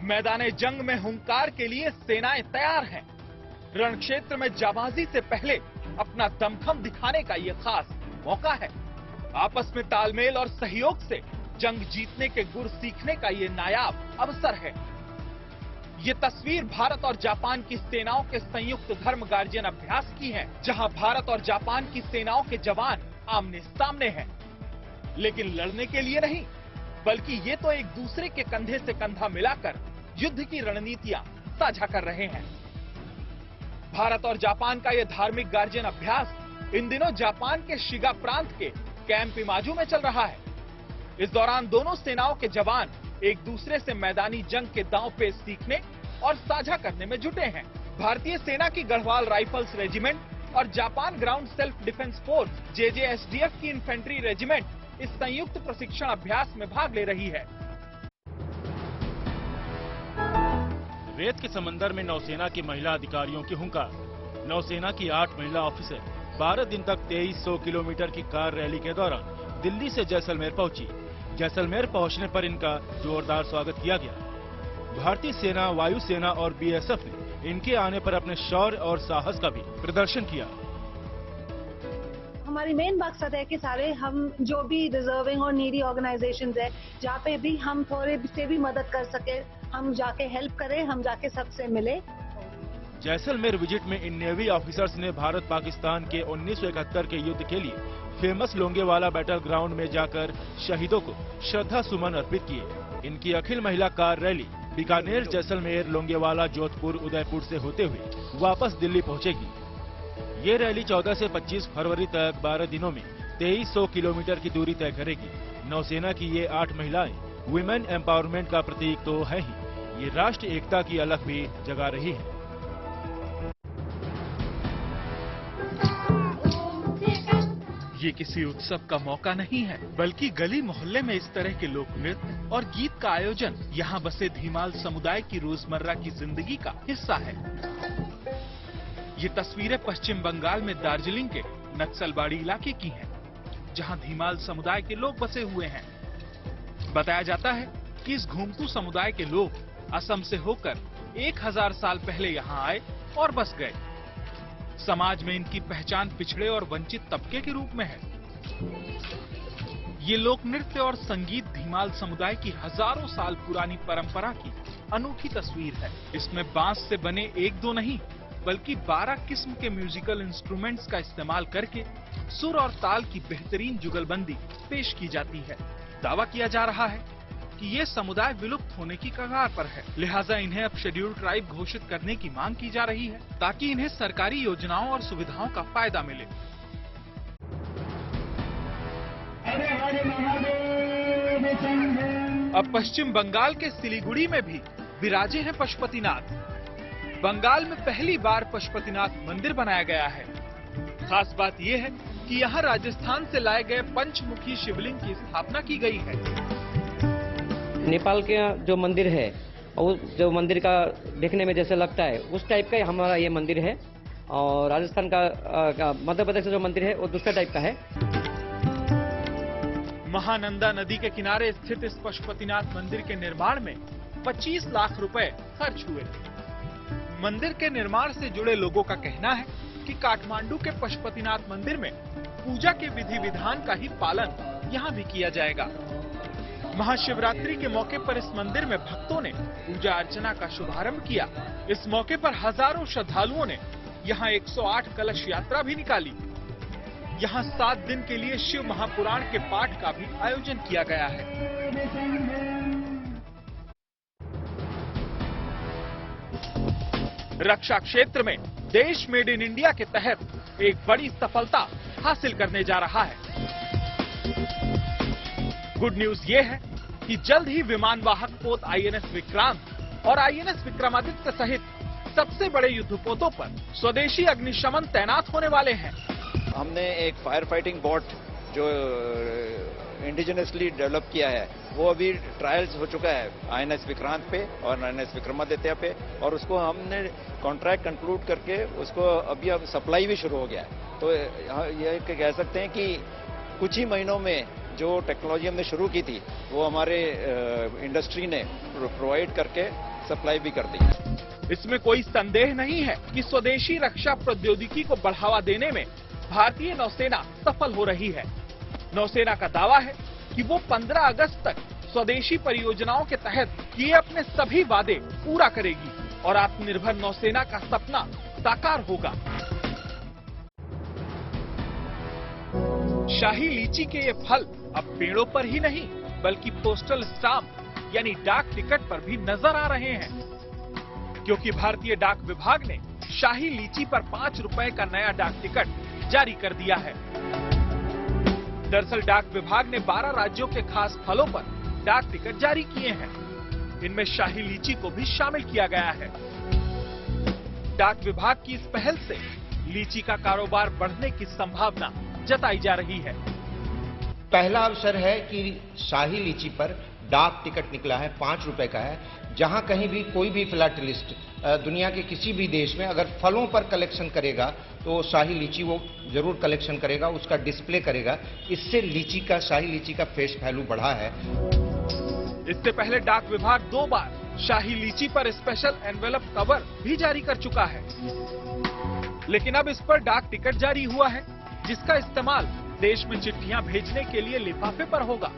मैदान जंग में हुंकार के लिए सेनाएं तैयार हैं। रण क्षेत्र में जाबाजी से पहले अपना दमखम दिखाने का ये खास मौका है। आपस में तालमेल और सहयोग से जंग जीतने के गुर सीखने का ये नायाब अवसर है। ये तस्वीर भारत और जापान की सेनाओं के संयुक्त धर्म गार्जियन अभ्यास की है, जहां भारत और जापान की सेनाओं के जवान आमने सामने हैं, लेकिन लड़ने के लिए नहीं, बल्कि ये तो एक दूसरे के कंधे से कंधा मिलाकर युद्ध की रणनीतियां साझा कर रहे हैं। भारत और जापान का यह धार्मिक गार्जियन अभ्यास इन दिनों जापान के शिगा प्रांत के कैंप इमाजू में चल रहा है। इस दौरान दोनों सेनाओं के जवान एक दूसरे से मैदानी जंग के दांव पेच सीखने और साझा करने में जुटे हैं। भारतीय सेना की गढ़वाल राइफल्स रेजिमेंट और Japan ground self defence force JJSDF की इन्फेंट्री रेजिमेंट इस संयुक्त प्रशिक्षण अभ्यास में भाग ले रही है। रेत के समंदर में नौसेना की महिला अधिकारियों की हुंकार। नौसेना की 8 महिला ऑफिसर 12 दिन तक 2300 किलोमीटर की कार रैली के दौरान दिल्ली से जैसलमेर पहुंची। जैसलमेर पहुंचने पर इनका जोरदार स्वागत किया गया। भारतीय सेना, वायुसेना और BSF ने इनके आने पर अपने शौर्य और साहस का भी प्रदर्शन किया। हमारी मेन मकसद है कि सारे हम जो भी डिजर्विंग और नीडी ऑर्गेनाइजेशंस है, जहाँ पे भी हम थोड़े से भी मदद कर सके, हम जाके हेल्प करें, हम जाके सबसे मिले। जैसलमेर विजिट में इन नेवी ऑफिसर्स ने भारत पाकिस्तान के 1971 के युद्ध के लिए फेमस लोंगेवाला बैटल ग्राउंड में जाकर शहीदों को श्रद्धा सुमन अर्पित किए। इनकी अखिल महिला कार रैली बीकानेर, जैसलमेर, लोंगेवाला, जोधपुर, उदयपुर से होते हुए वापस दिल्ली पहुंचेगी। ये रैली 14 से 25 फरवरी तक 12 दिनों में 2300 किलोमीटर की दूरी तय करेगी। नौसेना की ये 8 महिलाएं वुमेन एम्पावरमेंट का प्रतीक तो है ही, ये राष्ट्र एकता की अलख भी जगा रही है। ये किसी उत्सव का मौका नहीं है, बल्कि गली मोहल्ले में इस तरह के लोक नृत्य और गीत का आयोजन यहाँ बसे धीमाल समुदाय की रोजमर्रा की जिंदगी का हिस्सा है। ये तस्वीरें पश्चिम बंगाल में दार्जिलिंग के नक्सलबाड़ी इलाके की हैं, जहाँ धीमाल समुदाय के लोग बसे हुए हैं। बताया जाता है कि इस घुमतू समुदाय के लोग असम से होकर 1000 साल पहले यहाँ आए और बस गए। समाज में इनकी पहचान पिछड़े और वंचित तबके के रूप में है। ये लोक नृत्य और संगीत धीमाल समुदाय की हजारों साल पुरानी परंपरा की अनूठी तस्वीर है। इसमें बांस से बने 1-2 नहीं, बल्कि 12 किस्म के म्यूजिकल इंस्ट्रूमेंट्स का इस्तेमाल करके सुर और ताल की बेहतरीन जुगलबंदी पेश की जाती है। दावा किया जा रहा है कि ये समुदाय विलुप्त होने की कगार पर है, लिहाजा इन्हें अब शेड्यूल्ड ट्राइब घोषित करने की मांग की जा रही है, ताकि इन्हें सरकारी योजनाओं और सुविधाओं का फायदा मिले। अब पश्चिम बंगाल के सिलीगुड़ी में भी विराजे हैं पशुपतिनाथ। बंगाल में पहली बार पशुपतिनाथ मंदिर बनाया गया है। खास बात यह है कि यहाँ राजस्थान से लाए गए पंचमुखी शिवलिंग की स्थापना की गई है। नेपाल के जो मंदिर है, और जो मंदिर का देखने में जैसे लगता है उस टाइप का हमारा ये मंदिर है, और राजस्थान का मध्य प्रदेश का जो मंदिर है वो दूसरे टाइप का है। महानंदा नदी के किनारे स्थित इस पशुपतिनाथ मंदिर के निर्माण में 25 लाख रुपए खर्च हुए। मंदिर के निर्माण से जुड़े लोगों का कहना है कि काठमांडू के पशुपतिनाथ मंदिर में पूजा के विधि विधान का ही पालन यहाँ भी किया जाएगा। महाशिवरात्रि के मौके पर इस मंदिर में भक्तों ने पूजा अर्चना का शुभारंभ किया। इस मौके पर हजारों श्रद्धालुओं ने यहाँ 108 कलश यात्रा भी निकाली। यहाँ 7 दिन के लिए शिव महापुराण के पाठ का भी आयोजन किया गया है। रक्षा क्षेत्र में देश मेड इन इंडिया के तहत एक बड़ी सफलता हासिल करने जा रहा है। गुड न्यूज ये है कि जल्द ही विमानवाहक पोत INS विक्रांत और INS विक्रमादित्य सहित सबसे बड़े युद्धपोतों पर स्वदेशी अग्निशमन तैनात होने वाले हैं। हमने एक फायर फाइटिंग बोट जो इंडिजिनसली डेवलप किया है, वो अभी ट्रायल्स हो चुका है INS विक्रांत पे और INS विक्रमादित्य पे, और उसको हमने कॉन्ट्रैक्ट कंक्लूड करके उसको अभी अब सप्लाई भी शुरू हो गया है। तो ये कह सकते हैं कि कुछ ही महीनों में जो टेक्नोलॉजी हमने शुरू की थी वो हमारे इंडस्ट्री ने प्रोवाइड करके सप्लाई भी करती है। इसमें कोई संदेह नहीं है कि स्वदेशी रक्षा प्रौद्योगिकी को बढ़ावा देने में भारतीय नौसेना सफल हो रही है। नौसेना का दावा है कि वो 15 अगस्त तक स्वदेशी परियोजनाओं के तहत किए अपने सभी वादे पूरा करेगी और आत्मनिर्भर नौसेना का सपना साकार होगा। शाही लीची के ये फल अब पेड़ों पर ही नहीं बल्कि पोस्टल स्टाम्प यानी डाक टिकट पर भी नजर आ रहे हैं, क्योंकि भारतीय डाक विभाग ने शाही लीची पर 5 रुपए का नया डाक टिकट जारी कर दिया है। दरअसल डाक विभाग ने 12 राज्यों के खास फलों पर डाक टिकट जारी किए हैं। इनमें शाही लीची को भी शामिल किया गया है। डाक विभाग की इस पहल से लीची का कारोबार बढ़ने की संभावना जताई जा रही है। पहला अवसर है कि शाही लीची पर डाक टिकट निकला है, 5 रुपए का है। जहां कहीं भी कोई भी फिलाटेलिस्ट दुनिया के किसी भी देश में अगर फलों पर कलेक्शन करेगा तो शाही लीची वो जरूर कलेक्शन करेगा, उसका डिस्प्ले करेगा। इससे लीची का, शाही लीची का फेस वैल्यू बढ़ा है। इससे पहले डाक विभाग 2 बार शाही लीची पर स्पेशल एनवेलप कवर भी जारी कर चुका है, लेकिन अब इस पर डाक टिकट जारी हुआ है जिसका इस्तेमाल देश में चिट्ठियां भेजने के लिए लिफाफे पर होगा।